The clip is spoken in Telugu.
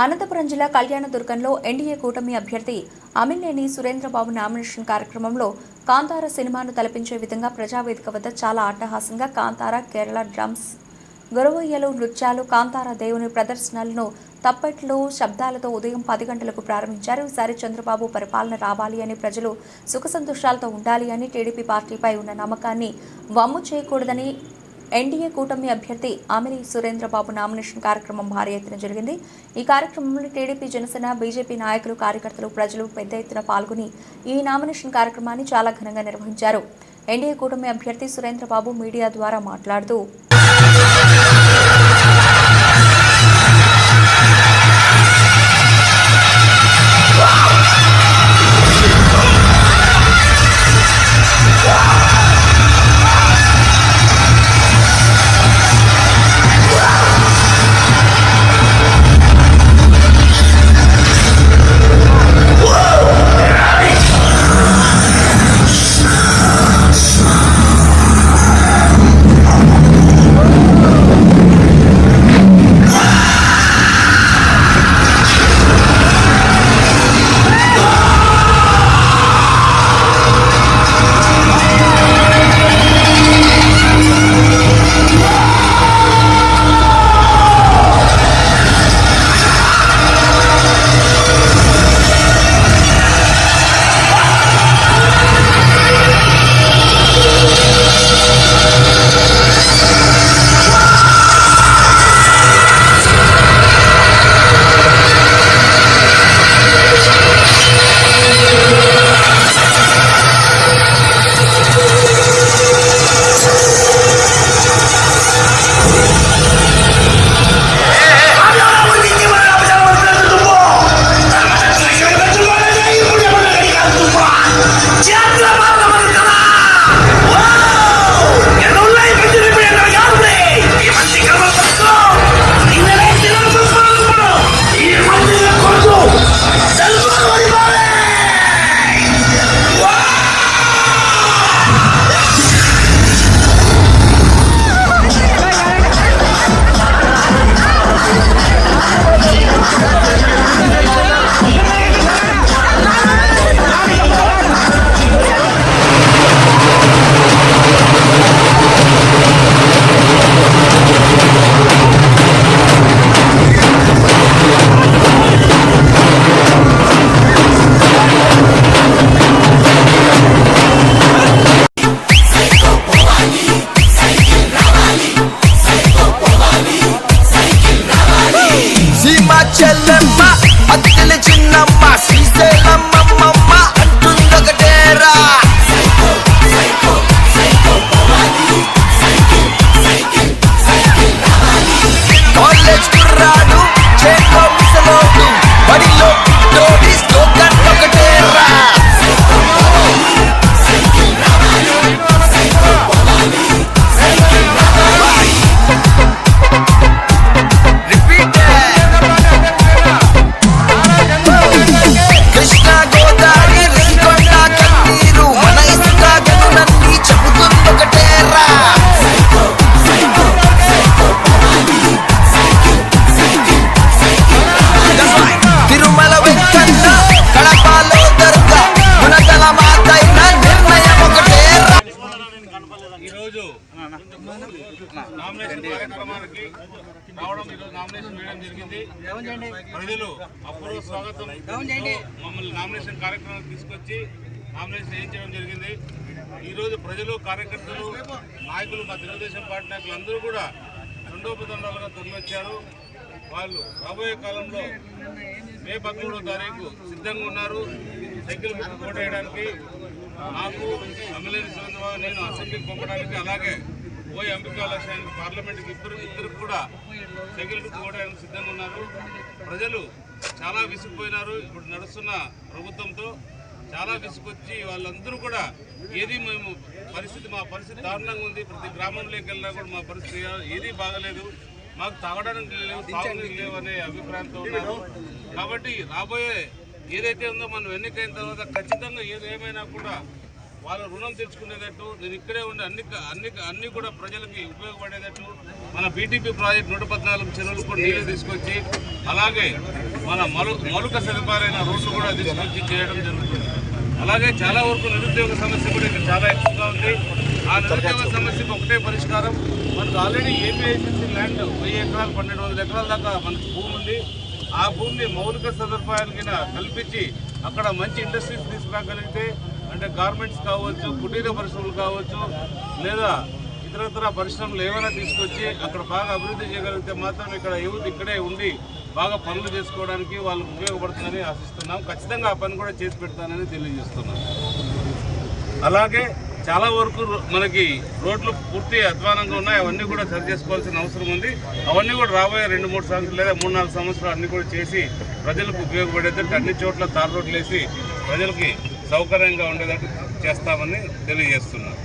అనంతపురం జిల్లా కళ్యాణదుర్గంలో ఎన్డీఏ కూటమి అభ్యర్థి అమినేని సురేంద్రబాబు నామినేషన్ కార్యక్రమంలో కాంతార సినిమాను తలపించే విధంగా ప్రజావేదిక వద్ద చాలా అట్టహాసంగా కాంతార కేరళ డ్రమ్స్ గొరవయ్యలు నృత్యాలు కాంతార దేవుని ప్రదర్శనలను తప్పట్లు శబ్దాలతో ఉదయం 10 గంటలకు ప్రారంభించారు. ఈసారి చంద్రబాబు పరిపాలన రావాలి అని ప్రజలు సుఖసంతోషాలతో ఉండాలి అని టీడీపీ పార్టీపై ఉన్న నమ్మకాన్ని వమ్ము చేయకూడదని ఎన్డీఏ కూటమి అభ్యర్థి అమినేని సురేంద్రబాబు నామినేషన్ కార్యక్రమం భారీ ఎత్తున జరిగింది. ఈ కార్యక్రమంలో టీడీపీ జనసేన బీజేపీ నాయకులు కార్యకర్తలు ప్రజలు పెద్ద ఎత్తున పాల్గొని ఈ నామినేషన్ కార్యక్రమాన్ని చాలా ఘనంగా నిర్వహించారు. ఎన్డీఏ కూటమి అభ్యర్థి సురేంద్రబాబు మీడియా ద్వారా మాట్లాడుతూ నామినేషన్ కార్యక్రమానికి రావడం ఈరోజు నామినేషన్ వేయడం జరిగింది. ప్రజలు అపూర్వ స్వాగతం మమ్మల్ని నామినేషన్ కార్యక్రమానికి తీసుకొచ్చి నామినేషన్ వేయించడం జరిగింది. ఈరోజు ప్రజలు కార్యకర్తలు నాయకులు మా తెలుగుదేశం పార్టీ నాయకులు అందరూ కూడా తండోపతండాలుగా తరలివచ్చారు. వాళ్ళు రాబోయే కాలంలో మే 13వ తారీఖు సిద్ధంగా ఉన్నారు సైకిల్ ఓటు వేయడానికి. నాకు అమినేని సురేంద్రబాబు నేను అసెంబ్లీకి పంపడానికి, అలాగే ఓ ఎంపిక లక్ష్యానికి పార్లమెంట్కి ఇద్దరు కూడా సైకిల్ ఓటేయడానికి సిద్ధంగా ఉన్నారు. ప్రజలు చాలా విసిగిపోయినారు. ఇప్పుడు నడుస్తున్న ప్రభుత్వంతో చాలా విసుకొచ్చి వాళ్ళందరూ కూడా ఏది మేము మా పరిస్థితి దారుణంగా ఉంది. ప్రతి గ్రామంలోకి వెళ్ళినా కూడా మా పరిస్థితి ఏది బాగలేదు, మాకు తాగడానికి లేవు, తాగడానికి లేవు అనే అభిప్రాయంతో ఉన్నారు. కాబట్టి రాబోయే ఏదైతే ఉందో మనం ఎన్నికైన తర్వాత ఖచ్చితంగా ఏదేమైనా కూడా వాళ్ళు రుణం తెచ్చుకునేటట్టు, నేను ఇక్కడే ఉండి అన్ని కూడా ప్రజలకి ఉపయోగపడేటట్టు మన బీటీపీ ప్రాజెక్ట్ 114 చెరువులు కూడా నీళ్లు తీసుకొచ్చి, అలాగే మన మౌలిక సదుపాయాలైన రోడ్లు కూడా తీసుకొచ్చి చేయడం జరుగుతుంది. అలాగే చాలా వరకు నిరుద్యోగ సమస్య కూడా ఇక్కడ చాలా ఎక్కువగా ఉంది. ఆ నిరుద్యోగ సమస్యకు ఒకటే పరిష్కారం, మనకు ఆల్రెడీ ఏపీఐసీసీ ల్యాండ్ 1000 ఎకరాలు 1200 ఎకరాల దాకా మనకు భూమి ఉంది. ఆ భూమిని మౌలిక సదుపాయాలు కింద కల్పించి అక్కడ మంచి ఇండస్ట్రీస్ తీసుకురాగలిగితే, అంటే గార్మెంట్స్ కావచ్చు, కుటీర పరిశ్రమలు కావచ్చు, లేదా ఇతరత్ర పరిశ్రమలు ఏమైనా తీసుకొచ్చి అక్కడ బాగా అభివృద్ధి చేయగలిగితే మాత్రం ఇక్కడ యూత్ ఇక్కడే ఉండి బాగా పనులు చేసుకోవడానికి వాళ్ళకు ఉపయోగపడుతుందని ఆశిస్తున్నాం. ఖచ్చితంగా ఆ పని కూడా చేసి పెడతానని తెలియజేస్తున్నాం. అలాగే చాలా వరకు మనకి రోడ్లు పూర్తి అధ్వానంగా ఉన్నాయి, అవన్నీ కూడా సరి చేసుకోవాల్సిన అవసరం ఉంది. అవన్నీ కూడా రాబోయే 2-3 సంవత్సరాలు లేదా 3-4 సంవత్సరాలు అన్నీ కూడా చేసి ప్రజలకు ఉపయోగపడేటట్టు అన్ని చోట్ల తార్ రోడ్లు వేసి ప్రజలకి సౌకర్యంగా ఉండేటట్టు చేస్తామని తెలియజేస్తున్నాం.